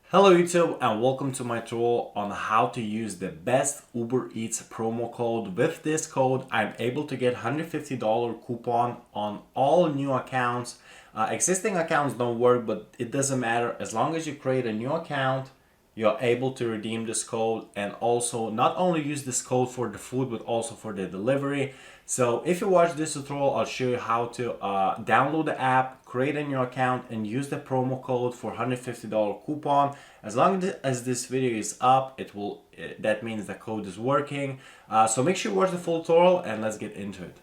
Hello YouTube and welcome to my tutorial on how to use the best Uber Eats promo code. With this code, I'm able to get $150 coupon on all new accounts. Existing accounts don't work, but it doesn't matter. As long as you create a new account, you're able to redeem this code and also not only use this code for the food but also for the delivery. So if you watch this tutorial, I'll show you how to download the app, create a new account and use the promo code for $150 coupon. As long as this video is up, that means the code is working. So make sure you watch the full tutorial and let's get into it.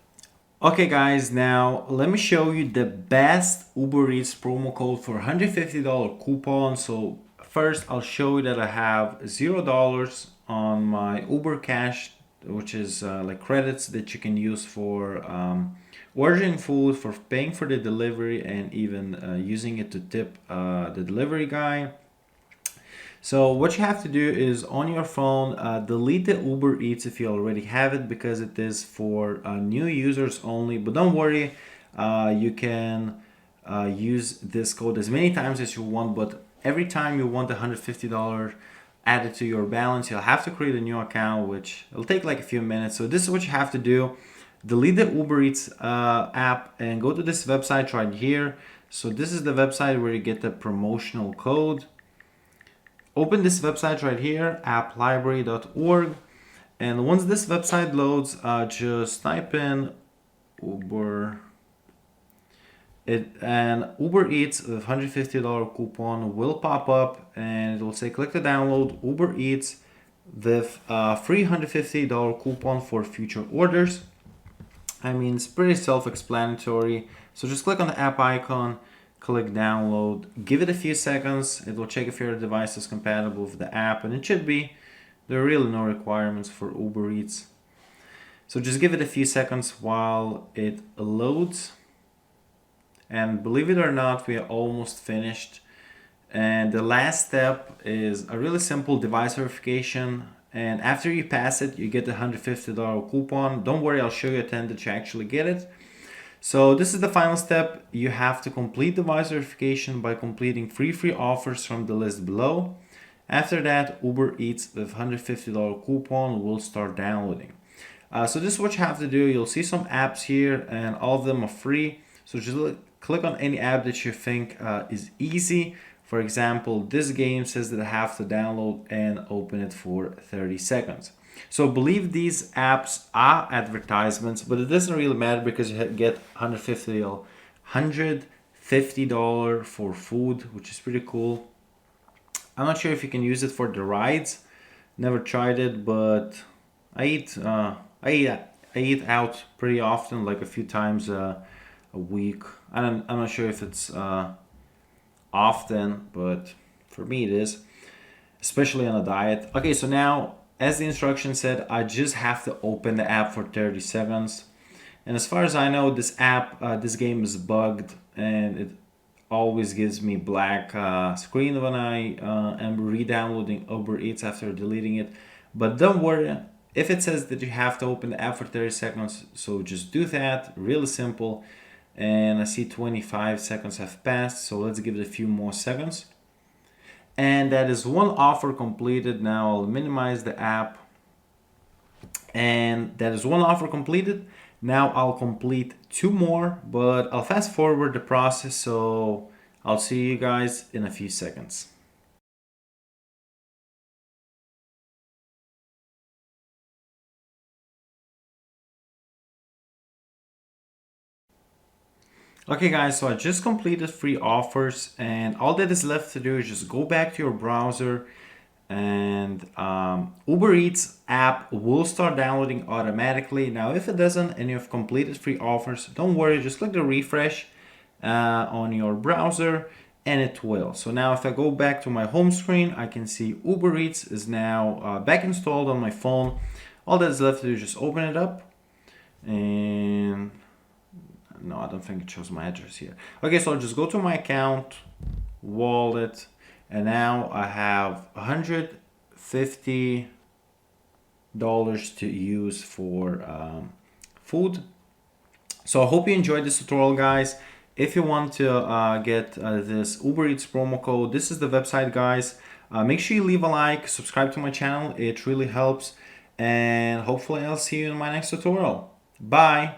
Okay guys, now let me show you the best Uber Eats promo code for $150 coupon. So first I'll show you that I have $0 on my Uber Cash, which is like credits that you can use for ordering food, for paying for the delivery, and even using it to tip the delivery guy. So what you have to do is on your phone, delete the Uber Eats if you already have it, because it is for new users only. But don't worry, you can use this code as many times as you want, but every time you want $150 added to your balance, you'll have to create a new account, which it'll take like a few minutes. So this is what you have to do. Delete the Uber Eats app and go to this website right here. So this is the website where you get the promotional code. Open this website right here, applibrary.org, and once this website loads, just type in Uber and Uber Eats with $150 coupon will pop up, and it will say click to download Uber Eats with a free $150 coupon for future orders. I mean, it's pretty self-explanatory. So just click on the app icon, click download, give it a few seconds. It will check if your device is compatible with the app, and it should be. There are really no requirements for Uber Eats. So just give it a few seconds while it loads. And believe it or not, we are almost finished. And the last step is a really simple device verification. And after you pass it, you get the $150 coupon. Don't worry, I'll show you a 10 that you actually get it. So this is the final step. You have to complete device verification by completing free offers from the list below. After that, Uber Eats with $150 coupon will start downloading. So this is what you have to do. You'll see some apps here and all of them are free. So just click on any app that you think is easy. For example, this game says that I have to download and open it for 30 seconds. So believe these apps are advertisements, but it doesn't really matter because you get $150 for food, which is pretty cool. I'm not sure if you can use it for the rides. Never tried it, but I eat out pretty often, like a few times a week. I'm not sure if it's often, but for me it is, especially on a diet. Okay, so now, as the instruction said, I just have to open the app for 30 seconds. And as far as I know, this game is bugged, and it always gives me black screen when I am re-downloading Uber Eats after deleting it. But don't worry, if it says that you have to open the app for 30 seconds, so just do that, really simple. And I see 25 seconds have passed, so let's give it a few more seconds. And that is one offer completed. Now I'll minimize the app, and that is one offer completed. Now I'll complete two more, but I'll fast forward the process, so I'll see you guys in a few seconds. Okay guys, so I just completed free offers, and all that is left to do is just go back to your browser, and Uber Eats app will start downloading automatically. Now if it doesn't and you've completed free offers, don't worry, just click the refresh on your browser and it will. So now if I go back to my home screen, I can see Uber Eats is now back installed on my phone. All that is left to do is just open it up, and no, I don't think it shows my address here. Okay, so I'll just go to my account, wallet, and now I have $150 to use for food. So I hope you enjoyed this tutorial, guys. If you want to get this Uber Eats promo code, this is the website, guys. Make sure you leave a like, subscribe to my channel. It really helps. And hopefully I'll see you in my next tutorial. Bye.